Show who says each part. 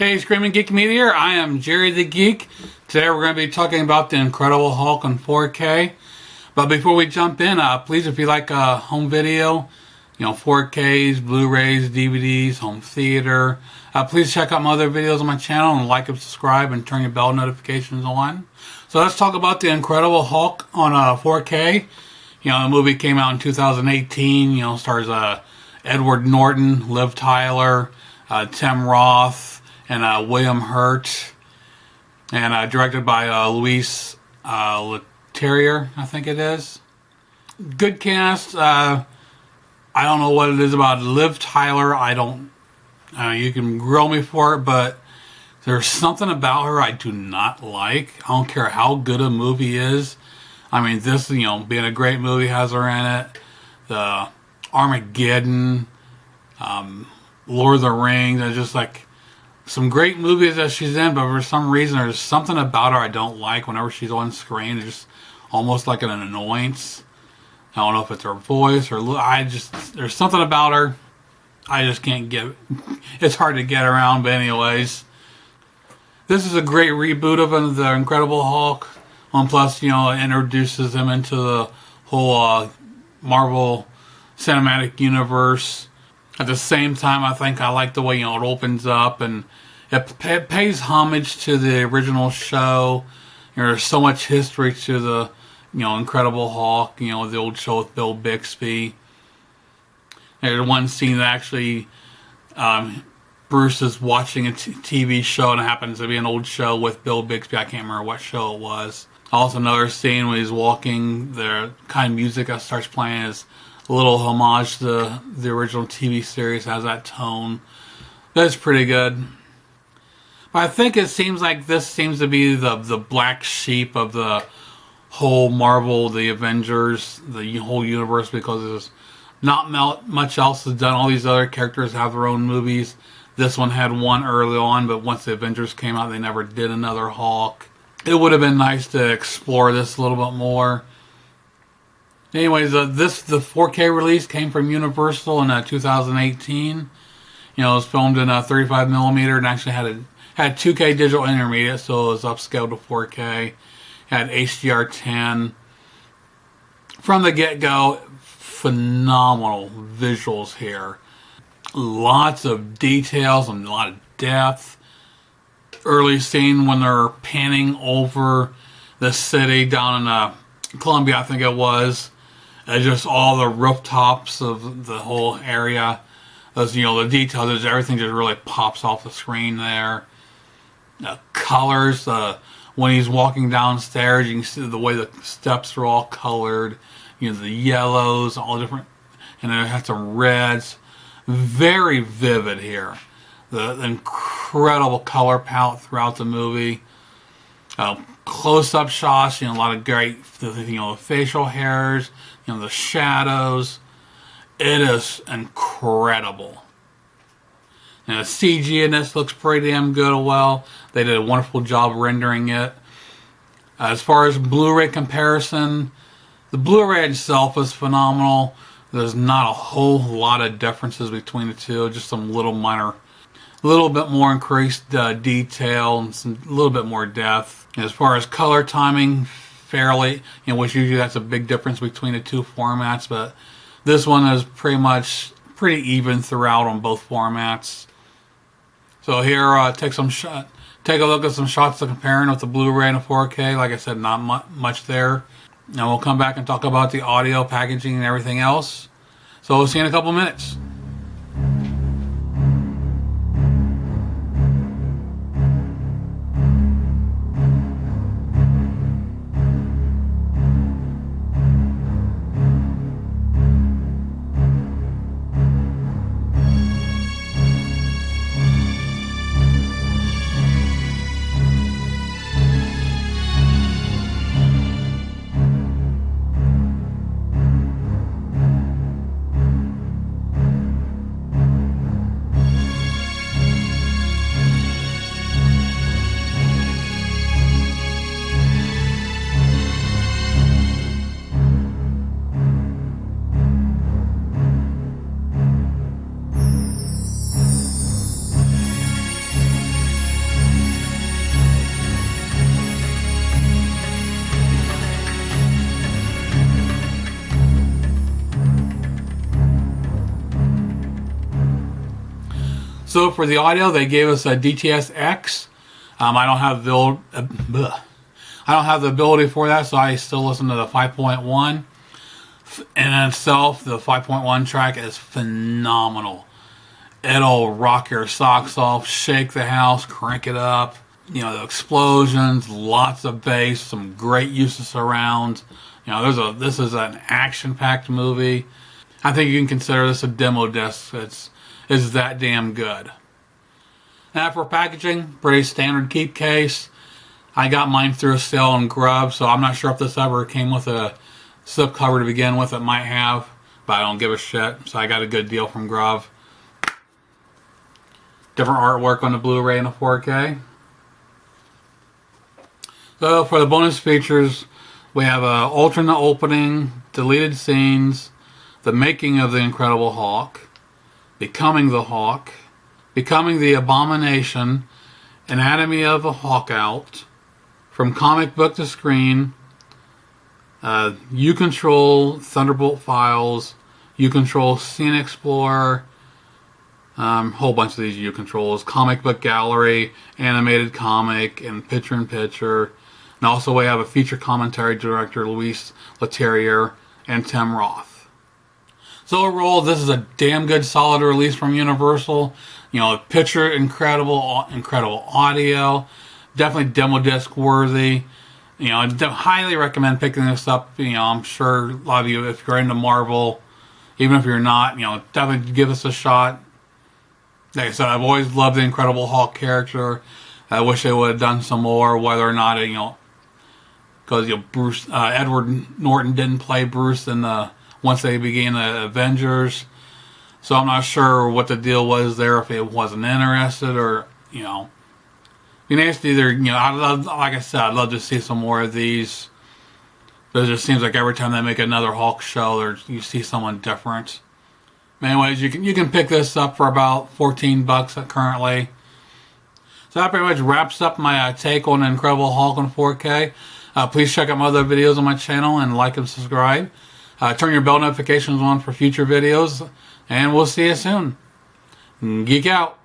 Speaker 1: Hey, Screaming Geek Media here. I am Jerry the Geek. Today we're going to be talking about the Incredible Hulk in 4K. But before we jump in, please, if you like home video, 4Ks, Blu-rays, DVDs, home theater, please check out my other videos on my channel and like and subscribe and turn your bell notifications on. So let's talk about the Incredible Hulk on 4K. The movie came out in 2018. Stars Edward Norton, Liv Tyler, Tim Roth, and William Hurt, and directed by Luis Leterrier, I think it is. Good cast. I don't know what it is about Liv Tyler. You can grill me for it, but there's something about her I do not like. I don't care how good a movie is. I mean, this, being a great movie, has her in it. The Armageddon, Lord of the Rings, are just like some great movies that she's in, but for some reason there's something about her I don't like whenever she's on screen. It's just almost like an annoyance. I don't know if it's her voice or there's something about her I just can't get. It's hard to get around, but anyways. This is a great reboot of the Incredible Hulk. Plus, it introduces him into the whole Marvel Cinematic Universe. At the same time, I think I like the way, it opens up and it pays homage to the original show. There's so much history to the, Incredible Hulk, the old show with Bill Bixby. There's one scene that actually, Bruce is watching a TV show and it happens to be an old show with Bill Bixby. I can't remember what show it was. Also another scene when he's walking, the kind of music that starts playing is a little homage to the original TV series, has that tone. That's pretty good. But I think it seems like this seems to be the black sheep of the whole Marvel, the Avengers, the whole universe, because there's not much else is done. All these other characters have their own movies. This one had one early on, but once the Avengers came out, they never did another Hulk. It would have been nice to explore this a little bit more. Anyways, the 4K release came from Universal in 2018. It was filmed in 35mm and actually had 2K digital intermediate, so it was upscaled to 4K. Had HDR10. From the get-go, phenomenal visuals here. Lots of details and a lot of depth. Early scene when they're panning over the city down in Columbia, I think it was. Just all the rooftops of the whole area. As the details, everything just really pops off the screen there. The colors, when he's walking downstairs, you can see the way the steps are all colored. The yellows, all different, and then it has some reds. Very vivid here. The incredible color palette throughout the movie. Close-up shots, a lot of great, the facial hairs, the shadows. It is incredible. The CG in this looks pretty damn good as well. They did a wonderful job rendering it. As far as Blu-ray comparison, the Blu-ray itself is phenomenal. There's not a whole lot of differences between the two, just some little bit more increased detail and a little bit more depth. As far as color timing, fairly, which usually that's a big difference between the two formats, but this one is pretty even throughout on both formats. So here, take a look at some shots to comparing with the Blu-ray and the 4K. Like I said, not much there. And we'll come back and talk about the audio, packaging, and everything else. So we'll see you in a couple minutes. So for the audio, they gave us a DTS-X. I don't have the ability for that, so I still listen to the 5.1. In itself, the 5.1 track is phenomenal. It'll rock your socks off, shake the house, crank it up. You know, the explosions, lots of bass, some great use of surround. You know, this is an action-packed movie. I think you can consider this a demo disc. It's that damn good. Now for packaging, pretty standard keep case. I got mine through a sale on Grub, so I'm not sure if this ever came with a slip cover to begin with. It might have, but I don't give a shit. So I got a good deal from Grub. Different artwork on the Blu-ray and the 4K. So for the bonus features, we have an alternate opening, deleted scenes, the making of the Incredible Hulk, becoming the Hulk, becoming the Abomination, anatomy of a Hulk out, from comic book to screen, U-Control, Thunderbolt files, U-Control Scene Explorer, whole bunch of these U-Controls, comic book gallery, animated comic, and picture-in-picture. And also we have a feature commentary director, Luis Leterrier, and Tim Roth. So overall, this is a damn good solid release from Universal. You know, picture incredible audio, definitely demo disc worthy. You know, I highly recommend picking this up. You know, I'm sure a lot of you, if you're into Marvel, even if you're not, you know, definitely give us a shot. Like I said, I've always loved the Incredible Hulk character. I wish they would have done some more, whether or not, you know, because, you know, Bruce, Edward Norton didn't play Bruce in once they began the Avengers. So I'm not sure what the deal was there, if it wasn't interested or, you know. Be nice to either, you know, like I said, I'd love to see some more of these. But it just seems like every time they make another Hulk show, you see someone different. Anyways, you can pick this up for about $14 currently. So that pretty much wraps up my take on Incredible Hulk in 4K. Please check out my other videos on my channel and like and subscribe. Turn your bell notifications on for future videos. And we'll see you soon. Geek out.